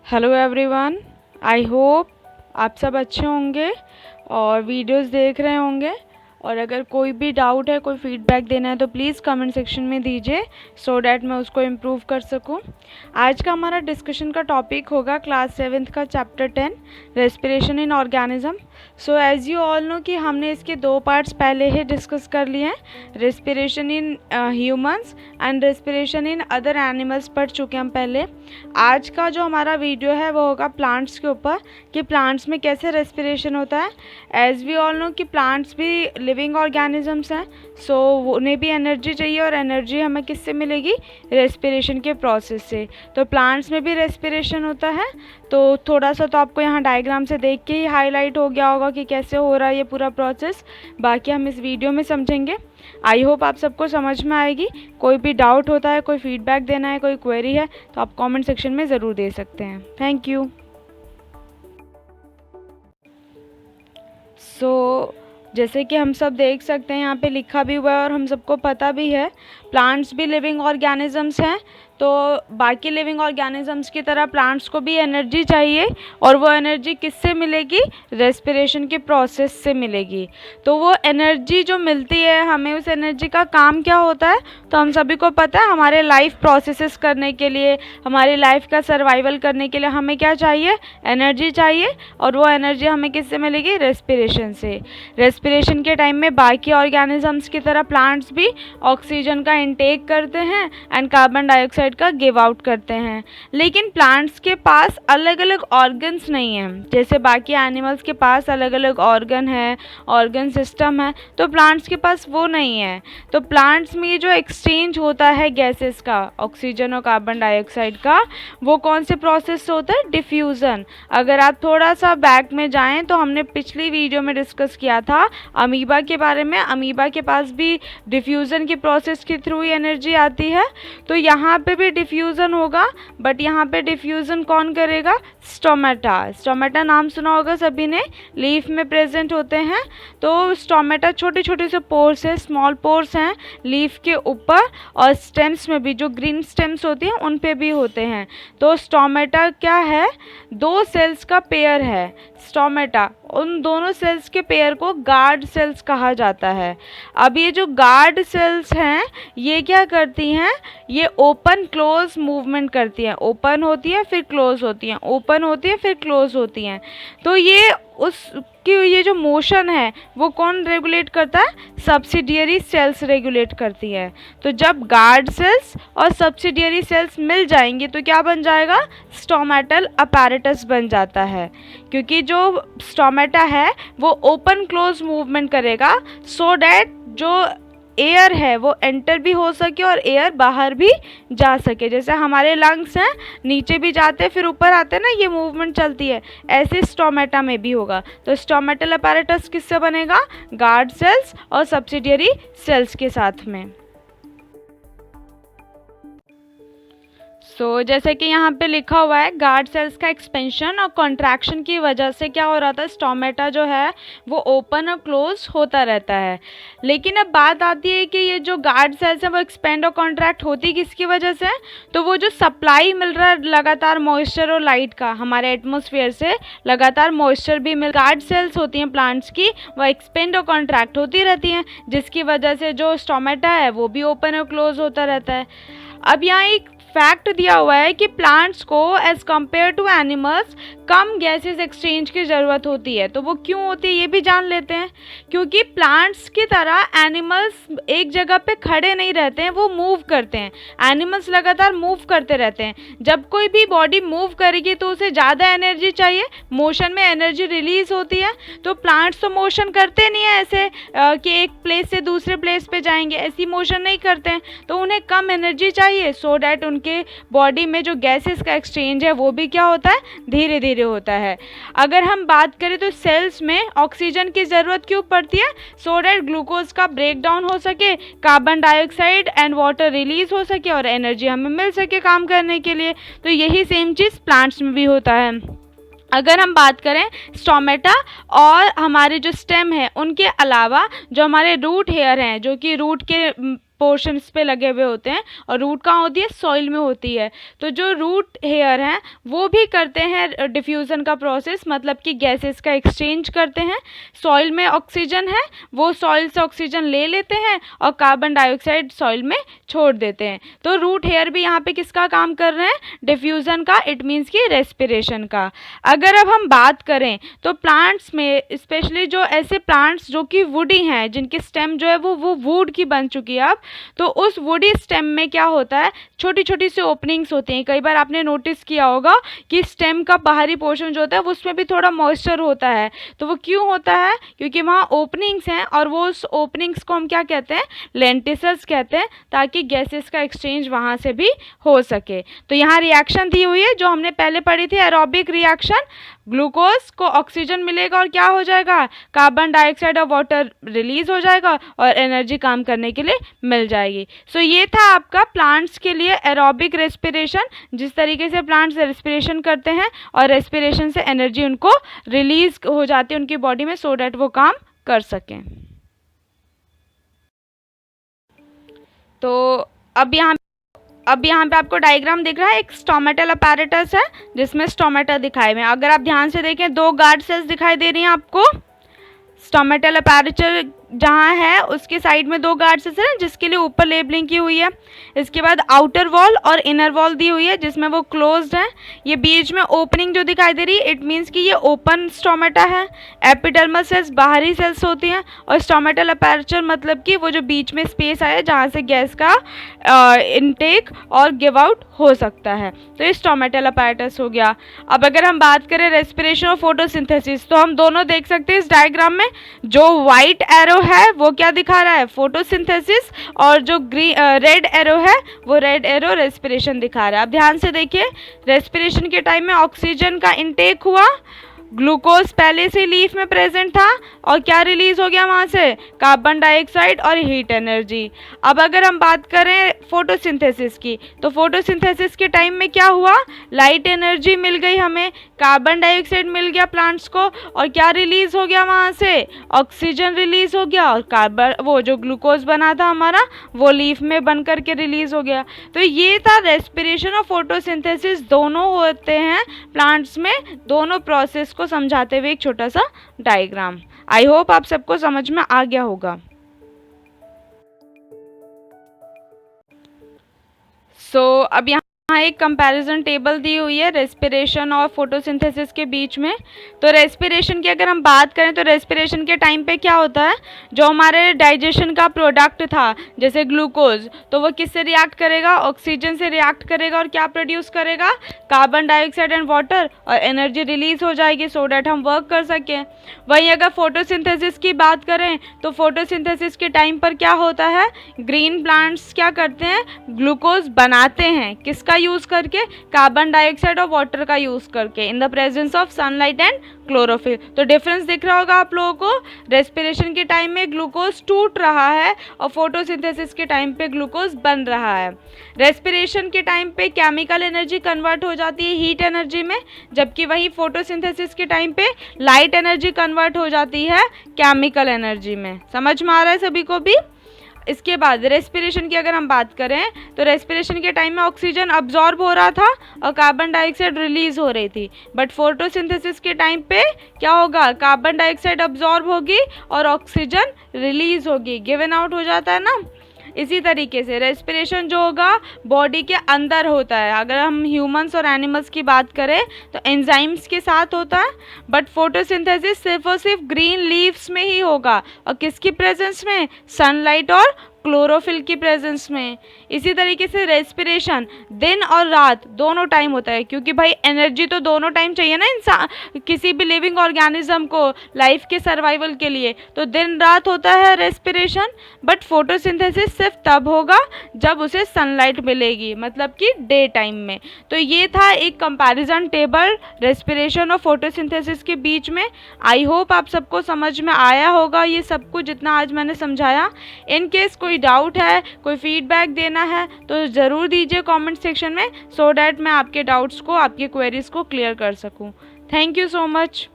Hello everyone, I hope आप सब अच्छे होंगे और वीडियोस देख रहे होंगे। और अगर कोई भी डाउट है, कोई फीडबैक देना है तो प्लीज़ कमेंट सेक्शन में दीजिए सो डैट मैं उसको इम्प्रूव कर सकूं। आज का हमारा डिस्कशन का टॉपिक होगा क्लास 7th का chapter 10 respiration in organism. So as you all know कि हमने इसके 2 पार्ट्स पहले ही डिस्कस कर लिए हैं, respiration in humans and respiration in other animals पढ़ चुके हैं हम पहले। आज का जो हमारा वीडियो है वो होगा प्लांट्स के ऊपर कि प्लांट्स में कैसे रेस्पिरेशन होता है। एज़ वी ऑल नो कि प्लांट्स भी लिविंग ऑर्गेनिजम्स हैं, सो उन्हें भी एनर्जी चाहिए और एनर्जी हमें किससे मिलेगी? रेस्पिरेशन के प्रोसेस से। तो प्लांट्स में भी रेस्पिरेशन होता है। तो थोड़ा सा तो आपको यहाँ डायग्राम से देख के ही हाईलाइट हो गया होगा कि कैसे हो रहा है ये पूरा प्रोसेस। बाकी हम इस वीडियो में समझेंगे। आई होप आप सबको समझ में आएगी। कोई भी डाउट होता है, कोई फीडबैक देना है, कोई क्वेरी है तो आप कमेंट सेक्शन में ज़रूर दे सकते हैं। Thank you. सो जैसे कि हम सब देख सकते हैं, यहाँ पे लिखा भी हुआ है और हम सबको पता भी है, प्लांट्स भी लिविंग ऑर्गेनिजम्स हैं। तो बाकी लिविंग ऑर्गेनिजम्स की तरह प्लांट्स को भी एनर्जी चाहिए और वो एनर्जी किससे मिलेगी? रेस्पिरेशन के प्रोसेस से मिलेगी। तो वो एनर्जी जो मिलती है हमें, उस एनर्जी का काम क्या होता है? तो हम सभी को पता है, हमारे लाइफ प्रोसेसेस करने के लिए, हमारी लाइफ का सर्वाइवल करने के लिए हमें क्या चाहिए? एनर्जी चाहिए। और वो एनर्जी हमें किससे मिलेगी? रेस्पिरेशन से। रेस्पिरेशन के टाइम में बाकी ऑर्गेनिजम्स की तरह प्लांट्स भी ऑक्सीजन का इंटेक करते हैं एंड कार्बन डाइऑक्साइड का गिव आउट करते हैं। लेकिन प्लांट्स के पास अलग अलग ऑर्गन्स नहीं हैं, जैसे बाकी एनिमल्स के पास अलग अलग ऑर्गन है, ऑर्गन सिस्टम है, तो प्लांट्स के पास वो नहीं है। तो प्लांट्स में ये जो एक्सचेंज होता है गैसेस का, ऑक्सीजन और कार्बन डाइऑक्साइड का, वो कौन से प्रोसेस से होता है? डिफ्यूज़न। अगर आप थोड़ा सा बैक में जाएं तो हमने पिछली वीडियो में डिस्कस किया था अमीबा के बारे में। अमीबा के पास भी डिफ्यूज़न की प्रोसेस के थ्रू ही एनर्जी आती है। तो यहाँ पे भी डिफ्यूज़न होगा, बट यहाँ पे डिफ्यूज़न कौन करेगा? स्टोमेटा। स्टोमेटा नाम सुना होगा सभी ने, लीफ में प्रेजेंट होते हैं। तो स्टोमेटा छोटे छोटे से पोर्स है, स्मॉल पोर्स हैं लीफ के ऊपर, और स्टेम्स में भी, जो ग्रीन स्टेम्स होती हैं उन पे भी होते हैं। तो स्टोमेटा क्या है? 2 सेल्स का पेयर है स्टोमेटा। उन दोनों सेल्स के पेयर को गार्ड सेल्स कहा जाता है। अब ये जो गार्ड सेल्स हैं ये क्या करती हैं? ये ओपन क्लोज मूवमेंट करती हैं। ओपन होती है फिर क्लोज होती हैं, ओपन होती है फिर क्लोज होती हैं। तो ये उसकी ये जो मोशन है वो कौन रेगुलेट करता है? सब्सिडियरी सेल्स रेगुलेट करती है। तो जब गार्ड सेल्स और सब्सिडियरी सेल्स मिल जाएंगी तो क्या बन जाएगा? स्टोमेटल अपैरेटस बन जाता है। क्योंकि जो स्टोमेटा है वो ओपन क्लोज मूवमेंट करेगा सो डैट जो एयर है वो एंटर भी हो सके और एयर बाहर भी जा सके। जैसे हमारे लंग्स हैं, नीचे भी जाते हैं फिर ऊपर आते हैं ना, ये मूवमेंट चलती है, ऐसे स्टोमेटा में भी होगा। तो स्टोमेटल अपैरेटस किससे बनेगा? गार्ड सेल्स और सब्सिडियरी सेल्स के साथ में। जैसे कि यहाँ पे लिखा हुआ है, गार्ड सेल्स का एक्सपेंशन और कॉन्ट्रैक्शन की वजह से क्या हो रहा था? स्टोमेटा जो है वो ओपन और क्लोज होता रहता है। लेकिन अब बात आती है कि ये जो गार्ड सेल्स हैं वो एक्सपेंड और कॉन्ट्रैक्ट होती किसकी वजह से? तो वो जो सप्लाई मिल रहा है लगातार मॉइस्चर और लाइट का, हमारे एटमॉस्फेयर से लगातार मॉइस्चर भी गार्ड सेल्स होती हैं प्लांट्स की, वो एक्सपेंड और कॉन्ट्रैक्ट होती रहती हैं, जिसकी वजह से जो स्टोमेटा है वो भी ओपन और क्लोज होता रहता है। अब यहाँ एक फैक्ट दिया हुआ है कि प्लांट्स को एज कम्पेयर टू एनिमल्स कम गैसेस एक्सचेंज की ज़रूरत होती है। तो वो क्यों होती है ये भी जान लेते हैं। क्योंकि प्लांट्स की तरह एनिमल्स एक जगह पे खड़े नहीं रहते हैं, वो मूव करते हैं। एनिमल्स लगातार मूव करते रहते हैं। जब कोई भी बॉडी मूव करेगी तो उसे ज़्यादा एनर्जी चाहिए, मोशन में एनर्जी रिलीज होती है। तो प्लांट्स तो मोशन करते नहीं है ऐसे कि एक प्लेस से दूसरे प्लेस पे जाएंगे, ऐसी मोशन नहीं करते हैं। तो उन्हें कम एनर्जी चाहिए सो डैट उनके बॉडी में जो गैसेस का एक्सचेंज है वो भी क्या होता है? धीरे धीरे होता है। अगर हम बात करें तो सेल्स में ऑक्सीजन की ज़रूरत क्यों पड़ती है? सो डैट ग्लूकोज का ब्रेक डाउन हो सके, carbon dioxide and water release हो सके और एनर्जी हमें मिल सके काम करने के लिए। तो यही सेम चीज़ प्लांट्स में भी होता है। अगर हम बात करें स्टोमेटा और हमारे जो स्टेम है उनके अलावा जो हमारे रूट हेयर हैं, जो कि रूट के पोर्शंस पे लगे हुए होते हैं, और रूट कहाँ होती है, सॉइल में होती है। तो जो रूट हेयर हैं वो भी करते हैं डिफ्यूज़न का प्रोसेस, मतलब कि गैसेस का एक्सचेंज करते हैं। सॉइल में ऑक्सीजन है, वो सॉइल से ऑक्सीजन ले लेते हैं और कार्बन डाइऑक्साइड सॉइल में छोड़ देते हैं। तो रूट हेयर भी यहाँ पे किसका काम कर रहे हैं, डिफ्यूज़न का, इट मीन्स कि रेस्पिरेशन का। अगर अब हम बात करें तो प्लांट्स में स्पेशली जो ऐसे प्लांट्स जो कि वुडी हैं, जिनकी स्टेम जो है वो वुड की बन चुकी है अब, तो उस वुडी स्टेम में क्या होता है, छोटी छोटी सी ओपनिंग्स होती हैं। कई बार आपने नोटिस किया होगा कि स्टेम का बाहरी पोर्शन जो होता है उसमें भी थोड़ा मॉइस्चर होता है। तो वो क्यों होता है, क्योंकि वहाँ ओपनिंग्स हैं, और वो उस ओपनिंग्स को हम क्या कहते हैं, लेंटिसल्स कहते हैं, ताकि गैसेस का एक्सचेंज वहाँ से भी हो सके। तो यहाँ रिएक्शन दी हुई है जो हमने पहले पढ़ी थी, एरोबिक रिएक्शन। ग्लूकोज को ऑक्सीजन मिलेगा और क्या हो जाएगा, कार्बन डाइऑक्साइड और वाटर रिलीज हो जाएगा और एनर्जी काम करने के लिए मिल जाएगी। सो ये था आपका प्लांट्स के लिए एरोबिक रेस्पिरेशन, जिस तरीके से प्लांट्स रेस्पिरेशन करते हैं और रेस्पिरेशन से एनर्जी उनको रिलीज हो जाती है उनकी बॉडी में, सो डैट वो काम कर सकें। तो अब यहाँ पे आपको डायग्राम दिख रहा है, एक स्टोमेटल अपैरेटस है जिसमें स्टोमेटा दिखाए हुए हैं। अगर आप ध्यान से देखें, 2 गार्ड सेल्स दिखाई दे रही हैं आपको। स्टोमेटल अपैरेचर जहाँ है उसके साइड में 2 गार्ड सेल्स हैं जिसके लिए ऊपर लेबलिंग की हुई है। इसके बाद आउटर वॉल और इनर वॉल दी हुई है जिसमें वो क्लोज्ड है। ये बीच में ओपनिंग जो दिखाई दे रही है, इट मीन्स कि ये ओपन स्टोमेटा है। एपिडर्मल सेल्स बाहरी सेल्स होती हैं, और स्टोमेटल अपैरेचर मतलब कि वो जो बीच में स्पेस आया जहाँ से गैस का इनटेक और गिव आउट हो सकता है। तो ये स्टोमेटल अपैरेटस हो गया। अब अगर हम बात करें रेस्पिरेशन और फोटोसिंथेसिस, तो हम दोनों देख सकते हैं इस डायग्राम में। जो वाइट एरो है वो क्या दिखा रहा है, फोटोसिंथेसिस, और जो रेड एरो है वो रेड एरो रेस्पिरेशन दिखा रहा है। अब ध्यान से देखिए, रेस्पिरेशन के टाइम में ऑक्सीजन का इनटेक हुआ, ग्लूकोज पहले से लीफ में प्रेजेंट था, और क्या रिलीज हो गया वहाँ से, कार्बन डाइऑक्साइड और हीट एनर्जी। अब अगर हम बात करें फोटोसिंथेसिस की, तो फोटोसिंथेसिस के टाइम में क्या हुआ, लाइट एनर्जी मिल गई हमें, कार्बन डाइऑक्साइड मिल गया प्लांट्स को, और क्या रिलीज हो गया वहाँ से, ऑक्सीजन रिलीज हो गया, और कार्बन वो जो ग्लूकोज बना था हमारा वो लीफ में बन करके रिलीज हो गया। तो ये था रेस्पिरेशन और फोटोसिंथेसिस दोनों होते हैं प्लांट्स में, दोनों प्रोसेस को समझाते हुए एक छोटा सा डायग्राम। आई होप आप सबको समझ में आ गया होगा। अब यहाँ एक कंपैरिजन टेबल दी हुई है रेस्पिरेशन और फोटोसिंथेसिस के बीच में। तो रेस्पिरेशन की अगर हम बात करें तो रेस्पिरेशन के टाइम पे क्या होता है, जो हमारे डाइजेशन का प्रोडक्ट था जैसे ग्लूकोज, तो वो किससे रिएक्ट करेगा, ऑक्सीजन से रिएक्ट करेगा, और क्या प्रोड्यूस करेगा, कार्बन डाइऑक्साइड एंड वाटर, और एनर्जी रिलीज हो जाएगी सो डैट हम वर्क कर सकें। वहीं अगर फोटोसिंथेसिस की बात करें तो फोटोसिंथेसिस के टाइम पर क्या होता है, ग्रीन प्लांट्स क्या करते हैं, ग्लूकोज बनाते हैं, किसका यूज़ करके, कार्बन डाइऑक्साइड और वाटर का यूज़ करके, in the presence of sunlight and chlorophyll. तो डिफरेंस दिख रहा होगा आप लोगों को, रेस्पिरेशन के टाइम में ग्लूकोज टूट रहा है और फोटोसिंथेसिस के टाइम पे ग्लूकोज बन रहा है। रेस्पिरेशन के टाइम पे केमिकल एनर्जी कन्वर्ट हो जाती है हीट एनर्जी में, जबकि वही फोटोसिंथेसिस के टाइम पे लाइट एनर्जी कन्वर्ट हो जाती है केमिकल एनर्जी में। समझ में आ रहा है सभी को भी। इसके बाद रेस्पिरेशन की अगर हम बात करें तो रेस्पिरेशन के टाइम में ऑक्सीजन अब्जॉर्ब हो रहा था और कार्बन डाइऑक्साइड रिलीज हो रही थी, बट फोटोसिंथेसिस के टाइम पे क्या होगा, कार्बन डाइऑक्साइड अब्जॉर्ब होगी और ऑक्सीजन रिलीज होगी, गिवन आउट हो जाता है ना। इसी तरीके से रेस्पिरेशन जो होगा बॉडी के अंदर होता है। अगर हम ह्यूमंस और एनिमल्स की बात करें तो एंजाइम्स के साथ होता है, बट फोटोसिंथेसिस सिर्फ और सिर्फ ग्रीन लीव्स में ही होगा, और किसकी प्रेजेंस में, सनलाइट और क्लोरोफिल की प्रेजेंस में। इसी तरीके से रेस्पिरेशन दिन और रात दोनों टाइम होता है, क्योंकि भाई एनर्जी तो दोनों टाइम चाहिए ना इंसान, किसी भी लिविंग ऑर्गेनिज्म को लाइफ के सर्वाइवल के लिए, तो दिन रात होता है रेस्पिरेशन। बट फोटोसिंथेसिस सिर्फ तब होगा जब उसे सनलाइट मिलेगी, मतलब कि डे टाइम में। तो ये था एक कंपैरिजन टेबल रेस्पिरेशन और फोटोसिंथेसिस के बीच में। आई होप आप सबको समझ में आया होगा ये सब कुछ जितना आज मैंने समझाया। इन केस कोई डाउट है, कोई फीडबैक देना है तो ज़रूर दीजिए कमेंट सेक्शन में, सो डैट मैं आपके डाउट्स को, आपकी क्वेरीज को क्लियर कर सकूं। Thank you so much.